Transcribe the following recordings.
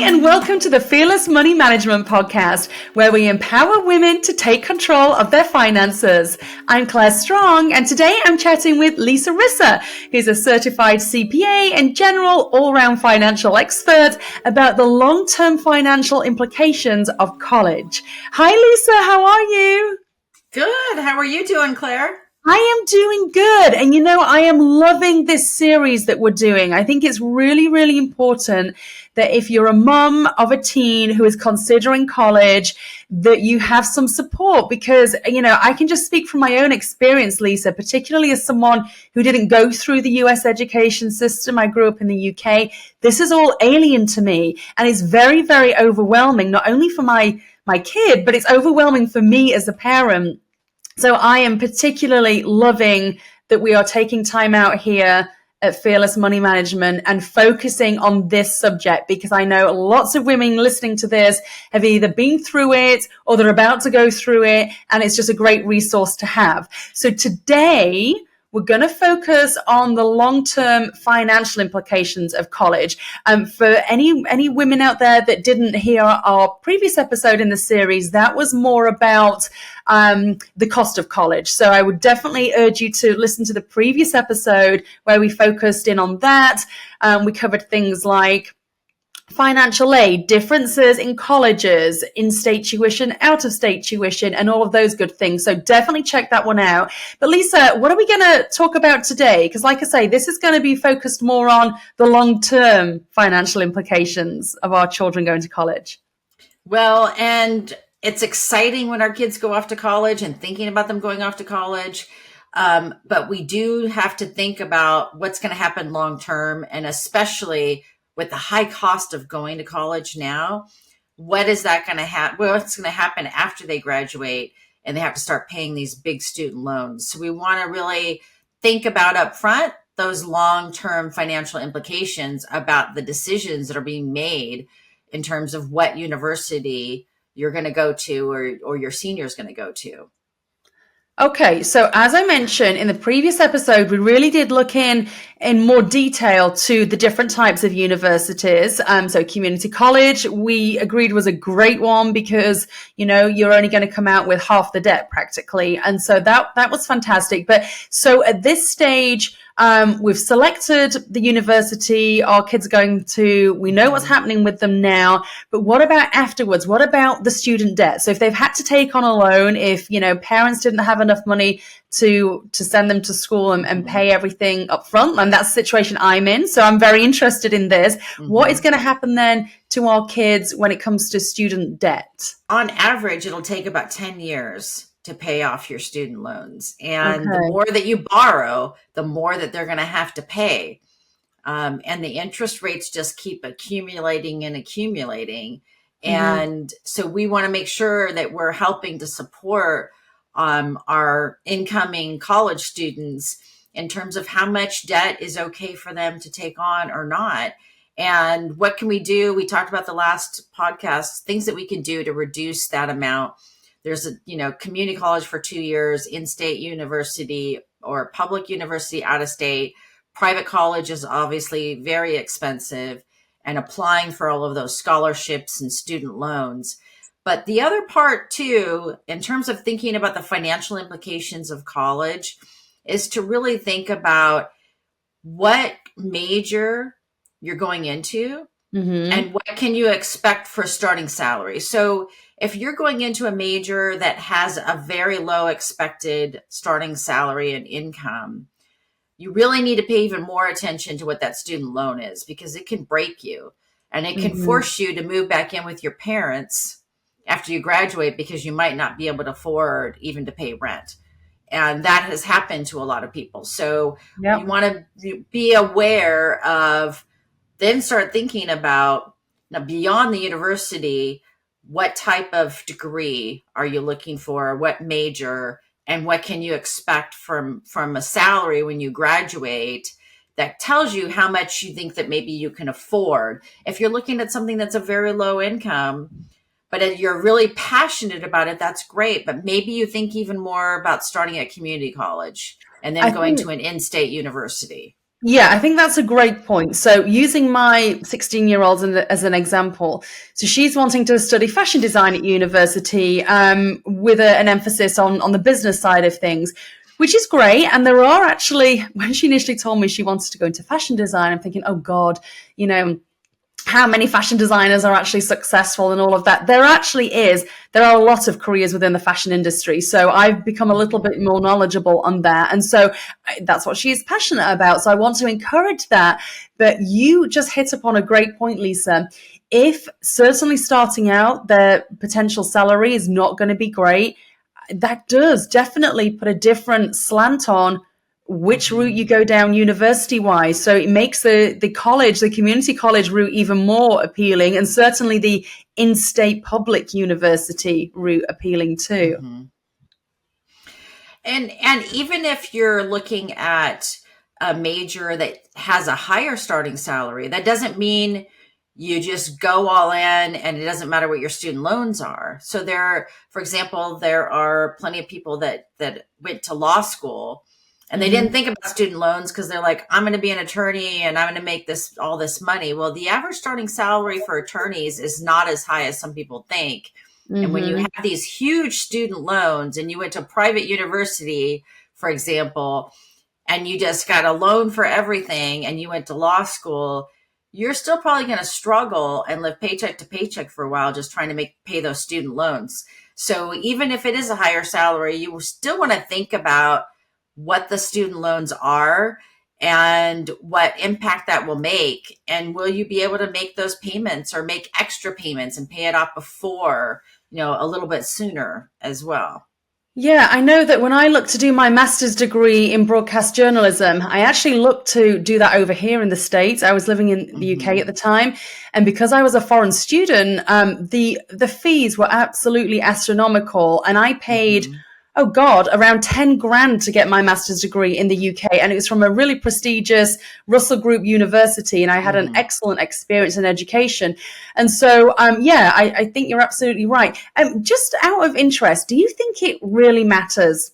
and welcome to the Fearless Money Management Podcast, where we empower women to take control of their finances. I'm Claire Strong, and today I'm chatting with Lisa Risser, who's a certified CPA and general all-round financial expert about the long-term financial implications of college. Hi, Lisa. How are you? Good. How are you doing, Claire? I am doing good. And I am loving this series that we're doing. I think it's really, really important that if you're a mum of a teen who is considering college, that you have some support because, I can just speak from my own experience, Lisa, particularly as someone who didn't go through the US education system. I grew up in the UK. This is all alien to me and it's very, very overwhelming, not only for my kid, but it's overwhelming for me as a parent. So I am particularly loving that we are taking time out here at Fearless Money Management and focusing on this subject because I know lots of women listening to this have either been through it or they're about to go through it, and it's just a great resource to have. So today, we're going to focus on the long-term financial implications of college. For any women out there that didn't hear our previous episode in the series, that was more about the cost of college. So I would definitely urge you to listen to the previous episode where we focused in on that. We covered things like financial aid, differences in colleges, in-state tuition, out-of-state tuition, and all of those good things. So definitely check that one out. But Lisa, what are we going to talk about today? Because like I say, this is going to be focused more on the long-term financial implications of our children going to college. Well, and it's exciting when our kids go off to college and thinking about them going off to college. But we do have to think about what's going to happen long-term, and especially with the high cost of going to college now, what is that going to happen? What's going to happen after they graduate and they have to start paying these big student loans? So we want to really think about up front those long-term financial implications about the decisions that are being made in terms of what university you're going to go to or your senior is going to go to. Okay, so as I mentioned in the previous episode, we really did look in more detail to the different types of universities. So community college, we agreed was a great one because, you're only going to come out with half the debt practically. And so that was fantastic. But so at this stage, we've selected the university our kids are going to. We know what's happening with them now, but what about afterwards? What about the student debt? So if they've had to take on a loan, if, parents didn't have enough money to send them to school and pay everything up front, and that's the situation I'm in. So I'm very interested in this. Mm-hmm. What is going to happen then to our kids when it comes to student debt? On average, it'll take about 10 years to pay off your student loans. And the more that you borrow, the more that they're going to have to pay. And the interest rates just keep accumulating and accumulating. Mm-hmm. And so we want to make sure that we're helping to support our incoming college students in terms of how much debt is okay for them to take on or not. And what can we do? We talked about the last podcast, things that we can do to reduce that amount. There's community college for 2 years, in-state university or public university out of state. Private college is obviously very expensive, and applying for all of those scholarships and student loans. But the other part too, in terms of thinking about the financial implications of college, is to really think about what major you're going into. Mm-hmm. And what can you expect for starting salary? So if you're going into a major that has a very low expected starting salary and income, you really need to pay even more attention to what that student loan is, because it can break you and it can mm-hmm. force you to move back in with your parents after you graduate because you might not be able to afford even to pay rent. And that has happened to a lot of people. So you want to be aware of, then start thinking about, now beyond the university, what type of degree are you looking for? What major? And what can you expect from a salary when you graduate that tells you how much you think that maybe you can afford? If you're looking at something that's a very low income, but if you're really passionate about it, that's great. But maybe you think even more about starting at community college and then going to an in-state university. Yeah, I think that's a great point. So, using my 16-year-old as an example, so she's wanting to study fashion design at university with an emphasis on the business side of things, which is great. And there are actually, when she initially told me she wanted to go into fashion design, I'm thinking, oh God, you know, how many fashion designers are actually successful and all of that. There are a lot of careers within the fashion industry. So I've become a little Mhm. bit more knowledgeable on that. And so that's what she is passionate about. So I want to encourage that. But you just hit upon a great point, Lisa. If certainly starting out, their potential salary is not going to be great, that does definitely put a different slant on which route Mhm. you go down university wise. So it makes the community college route even more appealing, and certainly the in-state public university route appealing too. Mhm. And even if you're looking at a major that has a higher starting salary, that doesn't mean you just go all in and it doesn't matter what your student loans are. So there, for example, there are plenty of people that went to law school and they didn't Mm-hmm. think about student loans because they're like, I'm going to be an attorney and I'm going to make all this money. Well, the average starting salary for attorneys is not as high as some people think. And when you Mm-hmm. have these huge student loans and you went to a private university, for example, and you just got a loan for everything and you went to law school, you're still probably going to struggle and live paycheck to paycheck for a while just trying to pay those student loans. So even if it is a higher salary, you still want to think about what the student loans are and what impact that will make, and will you be able to make those payments or make extra payments and pay it off before, a little bit sooner as well. Yeah, I know that when I looked to do my master's degree in broadcast journalism, I actually looked to do that over here in the States. I was living in the UK at Hmm. the time, and because I was a foreign student, the fees were absolutely astronomical, and I paid, Hmm. oh God, around 10 grand to get my master's degree in the UK, and it was from a really prestigious Russell Group university, and I had an Hmm. excellent experience in education. And so, yeah, I think you're absolutely right. Just out of interest, do you think it really matters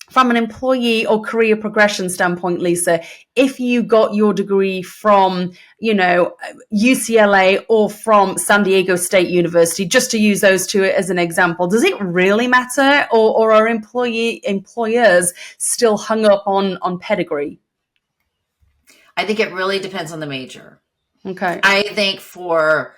from an employee or career progression standpoint, Lisa, if you got your degree from, UCLA or from San Diego State University, just to use those two as an example? Does it really matter, or are employers still hung up on pedigree? I think it really depends on the major. Okay. I think for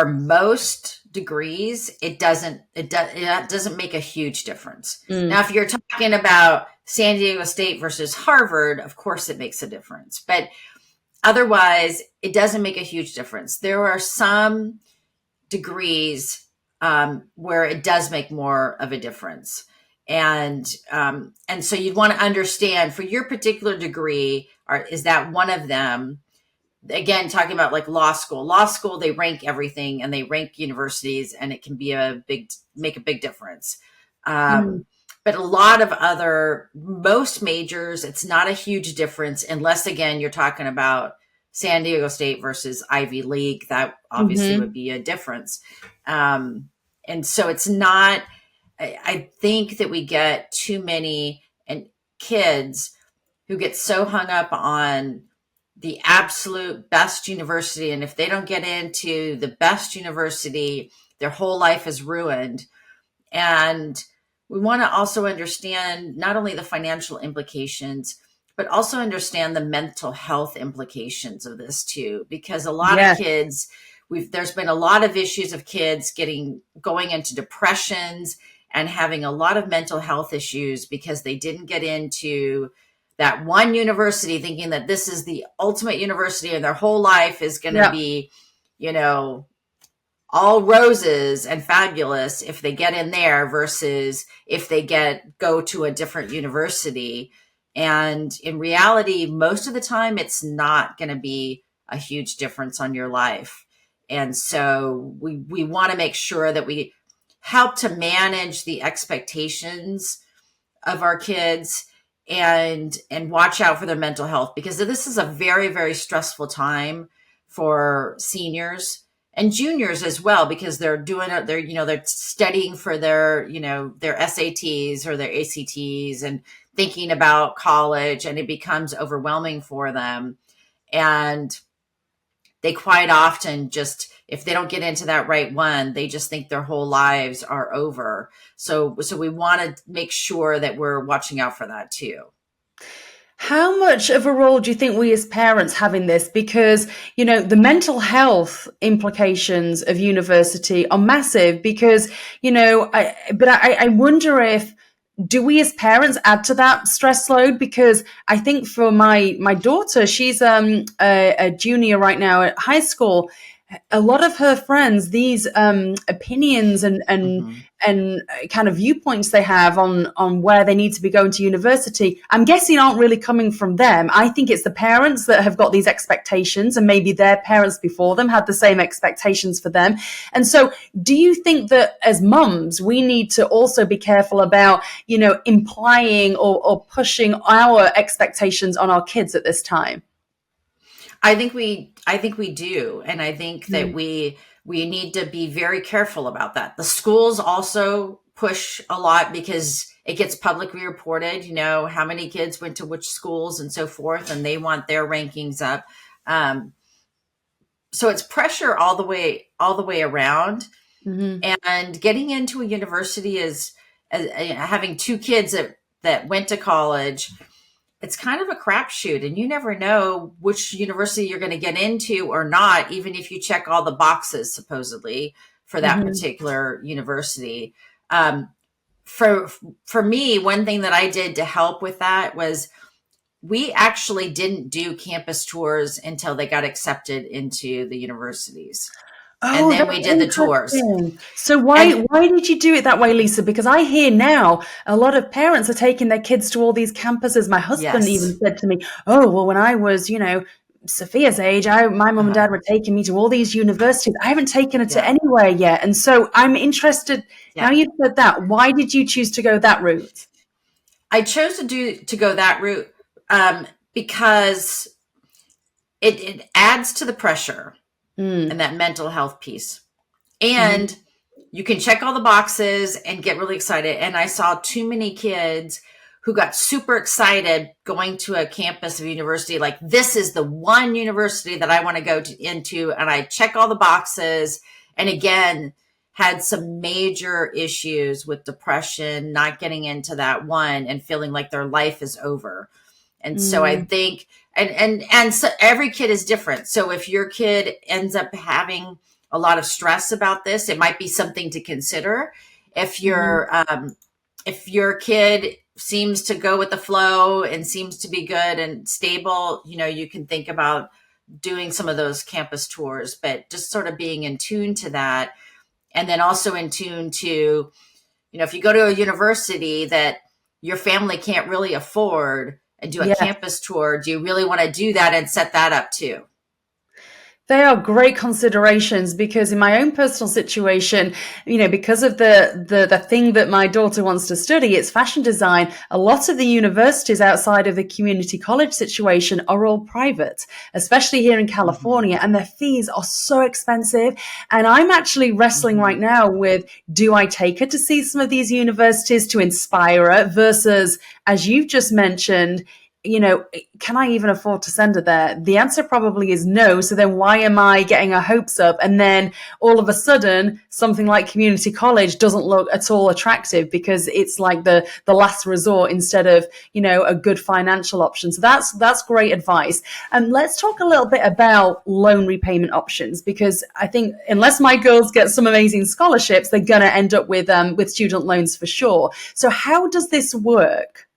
most degrees, it doesn't make a huge difference. Now, Mm. if you're talking about San Diego State versus Harvard, of course it makes a difference. But otherwise, it doesn't make a huge difference. There are some degrees where it does make more of a difference, and so you'd want to understand for your particular degree, is that one of them? Again, talking about like law school, they rank everything and they rank universities, and it can be make a big difference. Mm. But a lot of most majors, it's not a huge difference unless, again, you're talking about San Diego State versus Ivy League. That obviously would Hmm. be a difference. And so it's not, I think that we get too many and kids who get so hung up on the absolute best university. And if they don't get into the best university, their whole life is ruined. And we want to also understand not only the financial implications, but also understand the mental health implications of this too, because a lot of Yes. kids, there's been a lot of issues of kids going into depressions and having a lot of mental health issues because they didn't get into that one university thinking that this is the ultimate university and their whole life is going to Yeah. be, you know, all roses and fabulous if they get in there versus if they go to a different university. And in reality, most of the time it's not going to be a huge difference on your life. And so we want to make sure that we help to manage the expectations of our kids and watch out for their mental health, because this is a very, very stressful time for seniors and juniors as well, because they're studying for their SATs or their ACTs and thinking about college, and it becomes overwhelming for them. And they quite often just, if they don't get into that right one, they just think their whole lives are over. So we want to make sure that we're watching out for that too. How much of a role do you think we as parents have in this? Because, the mental health implications of university are massive because, I wonder if, do we as parents add to that stress load? Because I think for my daughter, she's a junior right now at high school. A lot of her friends, these opinions and kind of viewpoints they have on where they need to be going to university, I'm guessing aren't really coming from them. I think it's the parents that have got these expectations, and maybe their parents before them had the same expectations for them. And so do you think that as mums, we need to also be careful about, implying or pushing our expectations on our kids at this time? I think we do. And I think that we need to be very careful about that. The schools also push a lot because it gets publicly reported, how many kids went to which schools and so forth, and they want their rankings up. So it's pressure all the way around. And getting into a university is having two kids that went to college. It's kind of a crapshoot, and you never know which university you're going to get into or not, even if you check all the boxes supposedly for that particular university. For me, one thing that I did to help with that was we actually didn't do campus tours until they got accepted into the universities. Oh, And then we that's did the tours. interesting. So why And why did you do it that way, Lisa? Because I hear now a lot of parents are taking their kids to all these campuses. My husband yes. even said to me, "Oh, well, when I was, Sophia's age, my mum and Uh-huh. dad were taking me to all these universities. I haven't taken her to Yeah. anywhere yet." And so I'm interested. Now Yeah. you've said that, why did you choose to go that route? I chose to go that route because it adds to the pressure and that mental health piece. And you can check all the boxes and get really excited. And I saw too many kids who got super excited going to a campus of university. Like, this is the one university that I want to go into. And I check all the boxes. And again, had some major issues with depression, not getting into that one and feeling like their life is over. And so I think, and so every kid is different. So if your kid ends up having a lot of stress about this, it might be something to consider. If if your kid seems to go with the flow and seems to be good and stable, you can think about doing some of those campus tours, but just sort of being in tune to that. And then also in tune to, if you go to a university that your family can't really afford and do a Yeah. campus tour, do you really want to do that and set that up too? They are great considerations because in my own personal situation, because of the thing that my daughter wants to study, it's fashion design. A lot of the universities outside of the community college situation are all private, especially here in California, and their fees are so expensive. And I'm actually wrestling right now with, do I take her to see some of these universities to inspire her versus, as you've just mentioned, can I even afford to send her there? The answer probably is no. So then why am I getting her hopes up? And then all of a sudden, something like community college doesn't look at all attractive because it's like the last resort instead of, a good financial option. So that's great advice. And let's talk a little bit about loan repayment options, because I think unless my girls get some amazing scholarships, they're going to end up with student loans for sure. So how does this work?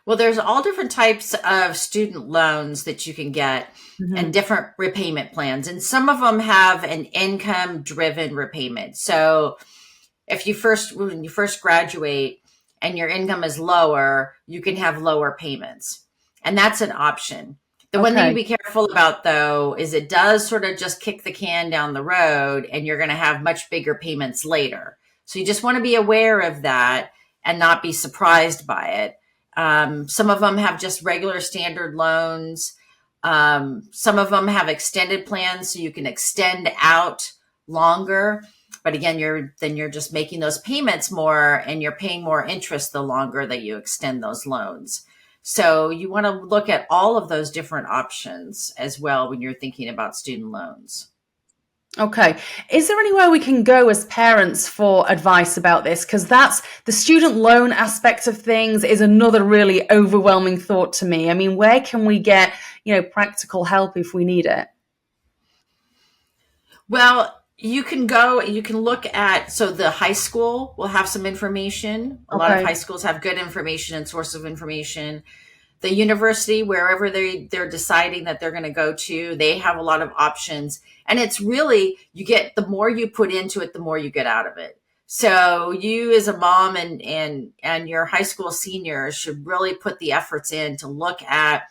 Well, there's all different types of student loans that you can get and different repayment plans. And some of them have an income driven repayment. So when you first graduate and your income is lower, you can have lower payments. And that's an option. The one thing to be careful about, though, is it does sort of just kick the can down the road and you're going to have much bigger payments later. So you just want to be aware of that and not be surprised by it. Some of them have just regular standard loans. Some of them have extended plans, so you can extend out longer. But again, you're just making those payments more, and you're paying more interest the longer that you extend those loans. So you want to look at all of those different options as well when you're thinking about student loans. Okay. Is there anywhere we can go as parents for advice about this? Because that's the student loan aspect of things is another really overwhelming thought to me. I mean, where can we get, practical help if we need it? Well, you can look at, so the high school will have some information. A lot of Okay. high schools have good information and source of information. The university, wherever they're deciding that they're going to go to, they have a lot of options. And it's really, the more you put into it, the more you get out of it. So you as a mom and your high school seniors should really put the efforts in to look at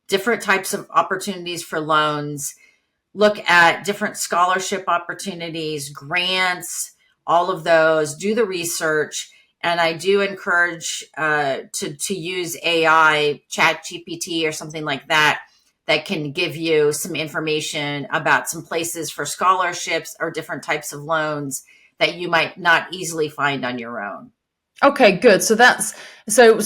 different types of opportunities for loans, look at different scholarship opportunities, grants, all of those, do the research. And I do encourage to use AI, Chat GPT or something like that, that can give you some information about some places for scholarships or different types of loans that you might not easily find on your own. Okay, good. So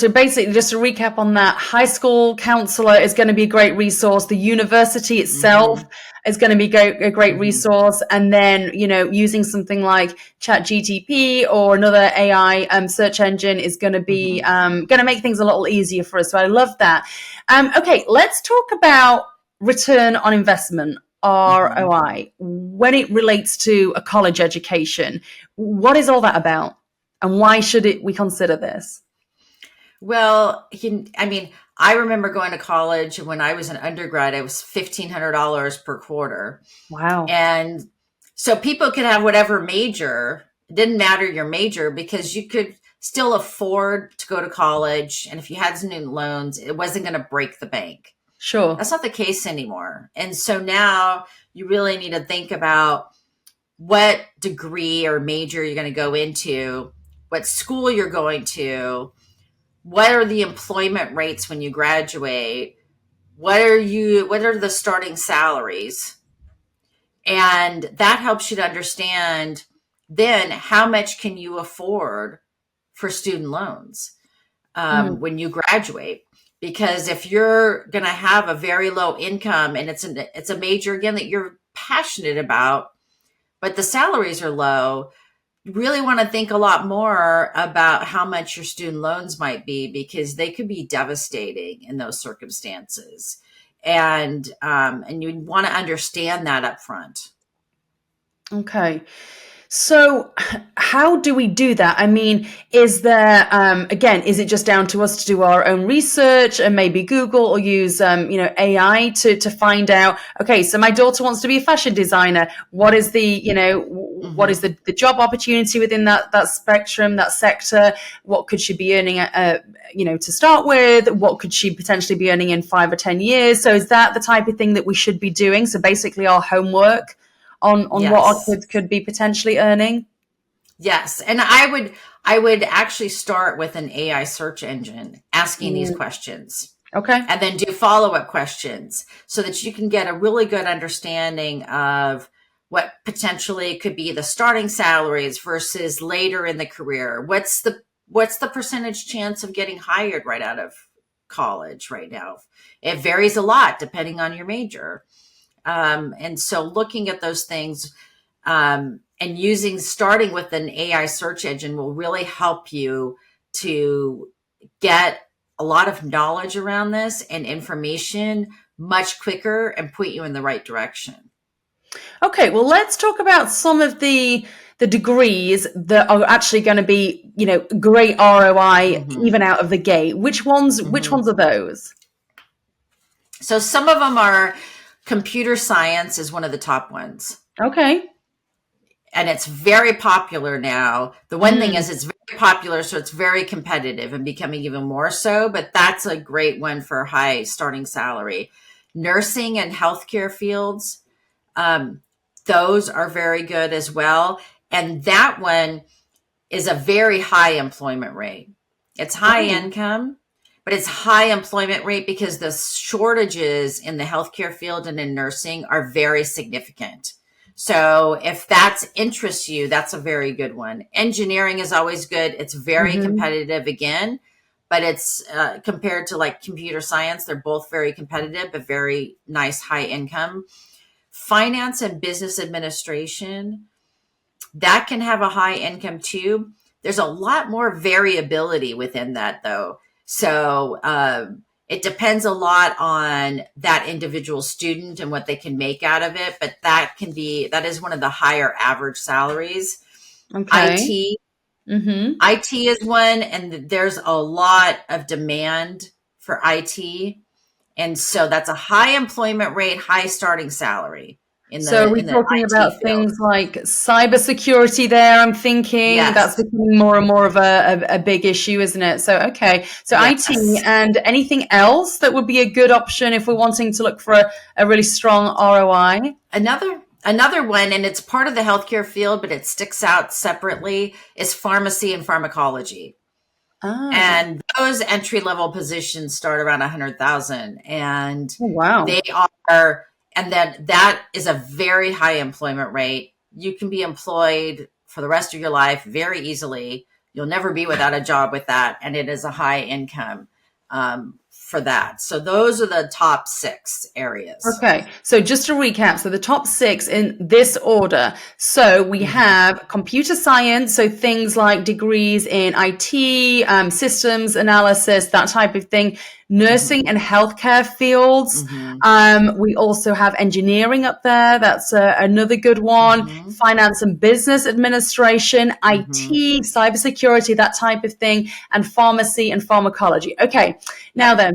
basically just to recap on that, high school counselor is going to be a great resource. The university itself Mm-hmm. is going to be a great Mm-hmm. resource. And then, using something like ChatGTP or another AI search engine is going to be Mm-hmm. going to make things a little easier for us. So I love that. Okay, let's talk about return on investment. Mm-hmm. ROI, when it relates to a college education, what is all that about? And why should we consider this? Well, I remember going to college when I was an undergrad, it was $1,500 per quarter. Wow. And so people could have whatever major, it didn't matter your major because you could still afford to go to college. And if you had student loans, it wasn't going to break the bank. Sure. That's not the case anymore. And so now you really need to think about what degree or major you're going to go into, what school you're going to, what are the employment rates when you graduate, what are the starting salaries, and that helps you to understand then how much can you afford for student loans Mm, when you graduate. Because if you're going to have a very low income and it's a major again that you're passionate about, but the salaries are low, you really want to think a lot more about how much your student loans might be, because they could be devastating in those circumstances. And you want to understand that up front. okay. So, how do we do that? I mean, is there, again, is it just down to us to do our own research and maybe Google or use, AI to find out, okay, so my daughter wants to be a fashion designer. What is what is Mm-hmm. the job opportunity within that spectrum, that sector? What could she be earning, to start with? What could she potentially be earning in 5 or 10 years? So, is that the type of thing that we should be doing? So, basically, our homework on what our Yes. kids could be potentially earning? Yes. And I would actually start with an AI search engine asking these Mm, questions, okay. and then do follow-up questions so that you can get a really good understanding of what potentially could be the starting salaries versus later in the career. What's the percentage chance of getting hired right out of college right now? It varies a lot depending on your major. And so looking at those things, and starting with an AI search engine will really help you to get a lot of knowledge around this and information much quicker and point you in the right direction. Okay, well, let's talk about some of the degrees that are actually going to be, great ROI Hmm. even out of the gate. Which ones Hmm. are those? So some of them are, computer science is one of the top ones. Okay. And it's very popular now. The one thing Mm, is it's very popular, so it's very competitive and becoming even more so, but that's a great one for high starting salary. Nursing and healthcare fields, um, those are very good as well. And that one is a very high employment rate. It's high oh, income, but it's high employment rate because the shortages in the healthcare field and in nursing are very significant. So if that interests you, that's a very good one. Engineering is always good. It's very hmm. competitive again, but it's compared to like computer science, they're both very competitive, but very nice, high income. Finance and business administration, that can have a high income too. There's a lot more variability within that though. So it depends a lot on that individual student and what they can make out of it. But that is one of the higher average salaries. Okay. IT is one, and there's a lot of demand for IT. And so that's a high employment rate, high starting salary in So the we're talking IT about field. things like cybersecurity there, I'm thinking. That's Yes. becoming more and more of a big issue, isn't it? So, okay. So IT, Yes. and anything else that would be a good option if we're wanting to look for a really strong ROI? Another one, and it's part of the healthcare field, but it sticks out separately, is pharmacy and pharmacology. Ah, And those entry level positions start around 100,000, and oh, wow. they are, and then that is a very high employment rate. You can be employed for the rest of your life very easily. You'll never be without a job with that, and it is a high income for that. So those are the top 6 areas. Okay, so just to recap, so the top 6 in this order. So we have computer science, so things like degrees in IT, systems analysis, that type of thing. Nursing and healthcare fields. We also have engineering up there. That's another good one. Finance and business administration, IT, cybersecurity, that type of thing, and pharmacy and pharmacology. Okay, now then,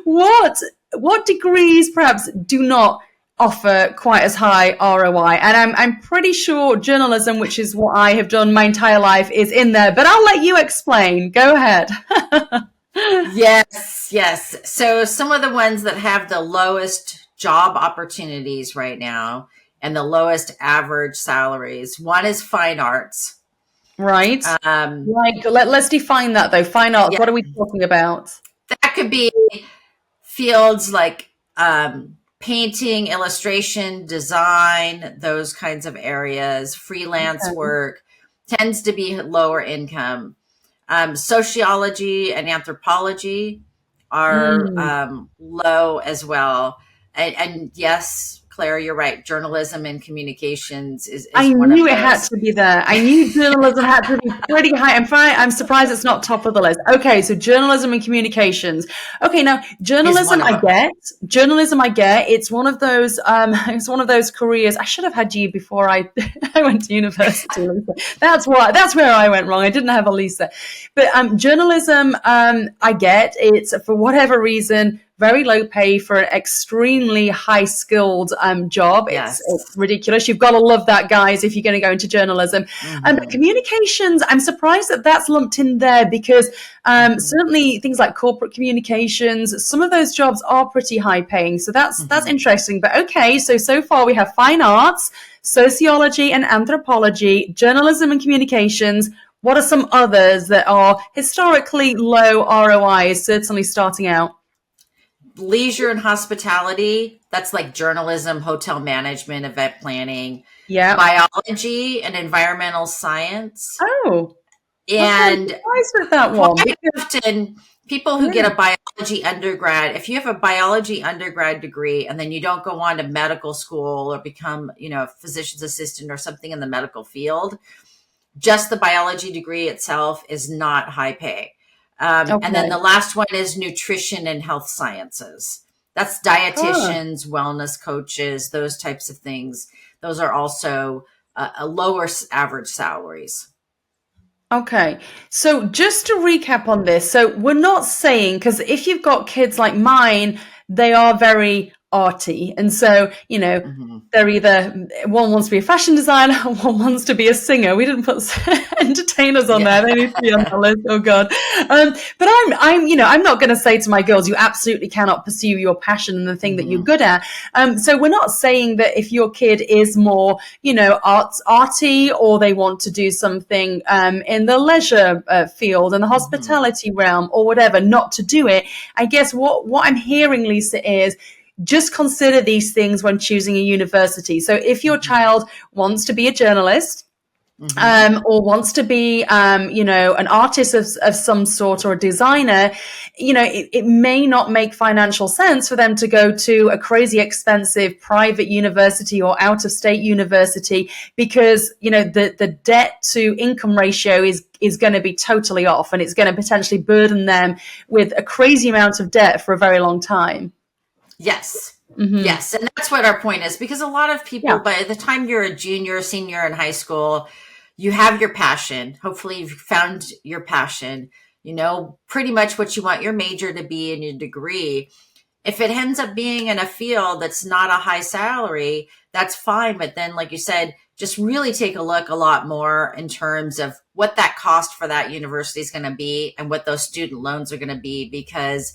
what degrees perhaps do not offer quite as high ROI? And I'm pretty sure journalism, which is what I have done my entire life, is in there. But I'll let you explain. Go ahead. Yes. So some of the ones that have the lowest job opportunities right now and the lowest average salaries, one is fine arts. Right. Like, let's define that though. Fine arts. Yeah, What are we talking about? that could be fields like painting, illustration, design, those kinds of areas. Freelance Okay. work tends to be lower income. Sociology and anthropology are Mm. low as well. And yes, Claire, you're right. Journalism and communications I is one knew of it had those. to be there. I knew journalism had to be pretty high. I'm surprised it's not top of the list. Okay, so journalism and communications. Okay, now Is one journalism of I them. get. Journalism I get. It's one of those it's one of those careers. I should have had you before I I went to university, Lisa. That's where I went wrong. I didn't have a Lisa. But journalism I get. It's for whatever reason very low pay for an extremely high skilled job. It's Yes. ridiculous. You've got to love that, guys, if you're going to go into journalism. But communications, I'm surprised that that's lumped in there because certainly things like corporate communications, some of those jobs are pretty high paying. So that's interesting. But okay, so far we have fine arts, sociology and anthropology, journalism and communications. What are some others that are historically low ROIs, certainly starting out? Leisure and hospitality, that's like journalism, hotel management, event planning, Yeah. biology and environmental science. Oh, okay. I'm And surprised with that one. quite often, people who get a biology undergrad, if you have a biology undergrad degree and then you don't go on to medical school or become, a physician's assistant or something in the medical field, just the biology degree itself is not high pay. And then Okay. the last one is nutrition and health sciences. That's Huh. dietitians, wellness coaches, those types of things. Those are also a lower average salaries. Okay. So just to recap on this, so we're not saying, because if you've got kids like mine, they are very arty. And so, they're either one wants to be a fashion designer, one wants to be a singer. We didn't put entertainers on there. Yeah. They need to be on the list. Oh God. But I'm not going to say to my girls, you absolutely cannot pursue your passion and the thing that you're good at. So we're not saying that if your kid is more, arty, or they want to do something in the leisure field and the hospitality realm or whatever, not to do it. I guess what I'm hearing, Lisa, is just consider these things when choosing a university. So if your child wants to be a journalist, Mm-hmm. or wants to be, an artist of some sort or a designer, it may not make financial sense for them to go to a crazy expensive private university or out of state university because, the debt to income ratio is going to be totally off, and it's going to potentially burden them with a crazy amount of debt for a very long time. Yes. Mm-hmm. Yes. And that's what our point is, because a lot of people, Yeah. by the time you're a junior, senior in high school, you have your passion. Hopefully you've found your passion, pretty much what you want your major to be and your degree. If it ends up being in a field that's not a high salary, that's fine. But then, like you said, just really take a look a lot more in terms of what that cost for that university is going to be and what those student loans are going to be, because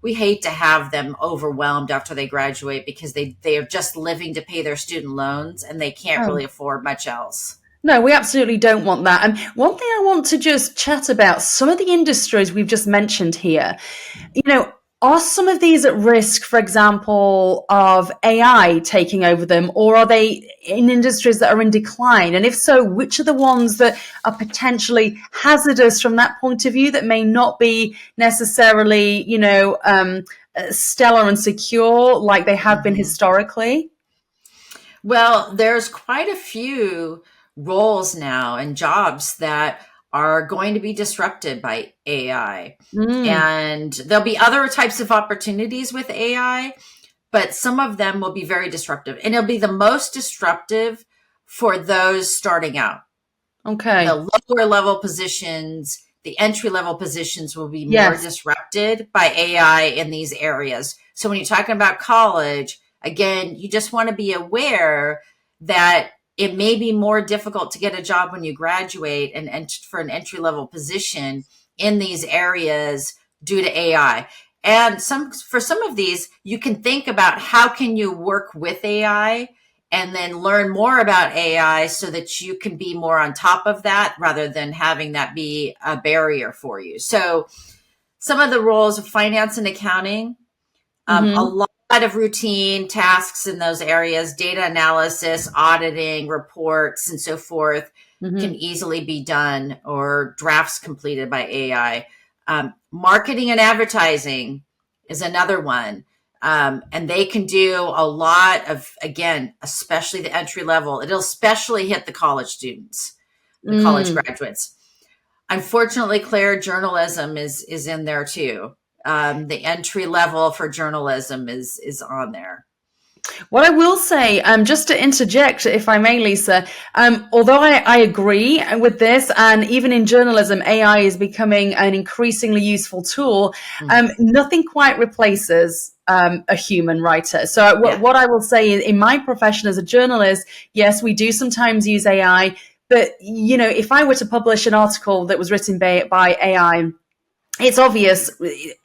we hate to have them overwhelmed after they graduate because they are just living to pay their student loans and they can't Oh. really afford much else. No, we absolutely don't want that. And one thing I want to just chat about, some of the industries we've just mentioned here, are some of these at risk, for example, of AI taking over them, or are they in industries that are in decline? And if so, which are the ones that are potentially hazardous from that point of view that may not be necessarily, stellar and secure like they have been Mm-hmm. historically? Well, there's quite a few roles now and jobs that are going to be disrupted by AI. Mm, And there'll be other types of opportunities with AI, but some of them will be very disruptive. And it'll be the most disruptive for those starting out. The okay. lower level positions, the entry level positions will be more Yes. disrupted by AI in these areas. So when you're talking about college, again, you just want to be aware that it may be more difficult to get a job when you graduate and for an entry level position in these areas due to AI. And for some of these, you can think about how can you work with AI and then learn more about AI so that you can be more on top of that rather than having that be a barrier for you. So some of the roles of finance and accounting, a Mm-hmm. lot of routine tasks in those areas, data analysis, auditing, reports, and so forth can Mm-hmm. easily be done, or drafts completed by AI. Marketing and advertising is another one. And they can do a lot of, again, especially the entry level. It'll especially hit the college students, the college Mm. graduates. Unfortunately, Claire, journalism is in there too. The entry level for journalism is on there. What I will say, just to interject, if I may, Lisa, although I agree with this, and even in journalism, AI is becoming an increasingly useful tool, Mm-hmm. nothing quite replaces a human writer. So Yeah. what I will say is, in my profession as a journalist, yes, we do sometimes use AI, but, if I were to publish an article that was written by AI, it's obvious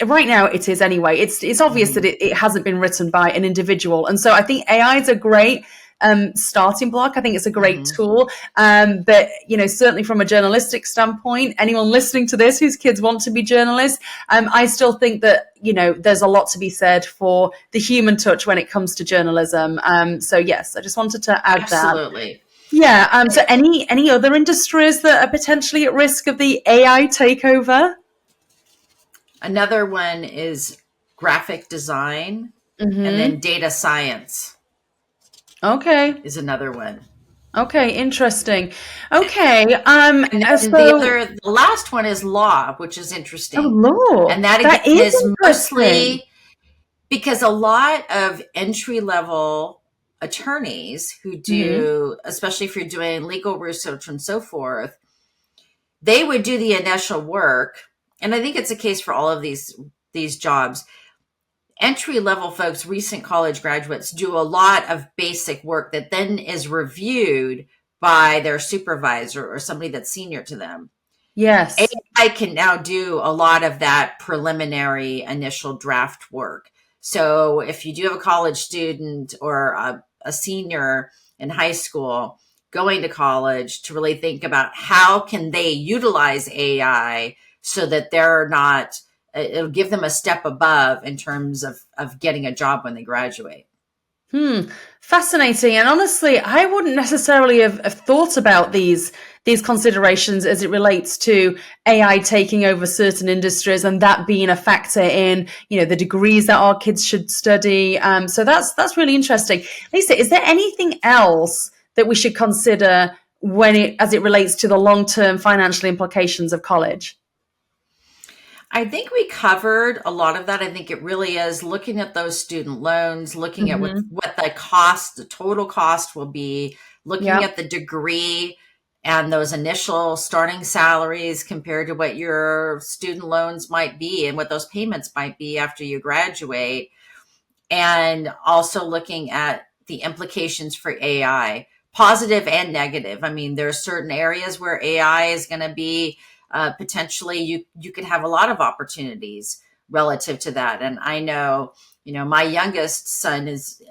right now, it is anyway, it's obvious that Mm-hmm. it hasn't been written by an individual. And so I think AI is a great starting block. I think it's a great Mm-hmm. tool, but certainly from a journalistic standpoint, anyone listening to this whose kids want to be journalists, I still think that there's a lot to be said for the human touch when it comes to journalism. So yes, I just wanted to add that. Absolutely. Yeah. So any other industries that are potentially at risk of the AI takeover? Another one is graphic design, and then Mm-hmm. data science Okay. is another one. Okay. Interesting. Okay. And then So, the last one is law, which is oh interesting. And Lord, that again that is is interesting. mostly because a lot of entry level attorneys who Mm-hmm. do, especially if you're doing legal research and so forth, they would do the initial work. And I think it's a case for all of these jobs. Entry level folks, recent college graduates, do a lot of basic work that then is reviewed by their supervisor or somebody that's senior to them. Yes. AI can now do a lot of that preliminary initial draft work. So if you do have a college student or a senior in high school going to college, to really think about how can they utilize AI so that they're not, it'll give them a step above in terms of getting a job when they graduate. Fascinating. And honestly, I wouldn't necessarily have thought about these considerations as it relates to AI taking over certain industries and that being a factor in, the degrees that our kids should study. So that's really interesting. Lisa, is there anything else that we should consider as it relates to the long-term financial implications of college? I think we covered a lot of that. I think it really is looking at those student loans, looking at Mm-hmm. what the total cost will be, looking Yep. at the degree and those initial starting salaries compared to what your student loans might be and what those payments might be after you graduate. And also looking at the implications for AI, positive and negative. I mean, there are certain areas where AI is going to be potentially you could have a lot of opportunities relative to that. And I know, my youngest son is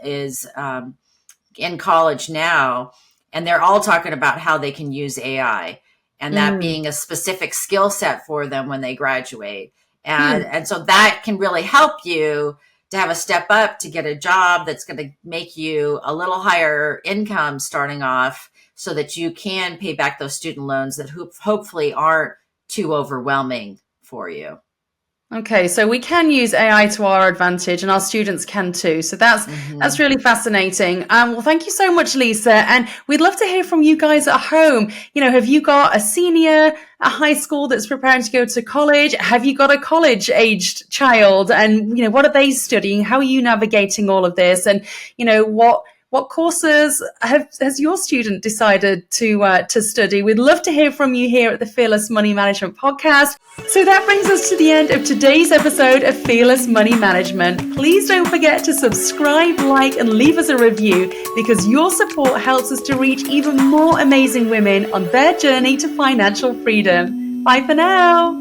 in college now, and they're all talking about how they can use AI and that Mm. being a specific skill set for them when they graduate. And Hmm. and so that can really help you to have a step up to get a job that's going to make you a little higher income starting off so that you can pay back those student loans that hopefully aren't too overwhelming for you. Okay, so we can use AI to our advantage, and our students can too. So that's Hmm. really fascinating. Well, thank you so much, Lisa, and we'd love to hear from you guys at home. Have you got a senior at high school that's preparing to go to college? Have you got a college-aged child, and what are they studying? How are you navigating all of this? And what courses has your student decided to study? We'd love to hear from you here at the Fearless Money Management Podcast. So that brings us to the end of today's episode of Fearless Money Management. Please don't forget to subscribe, like, and leave us a review because your support helps us to reach even more amazing women on their journey to financial freedom. Bye for now.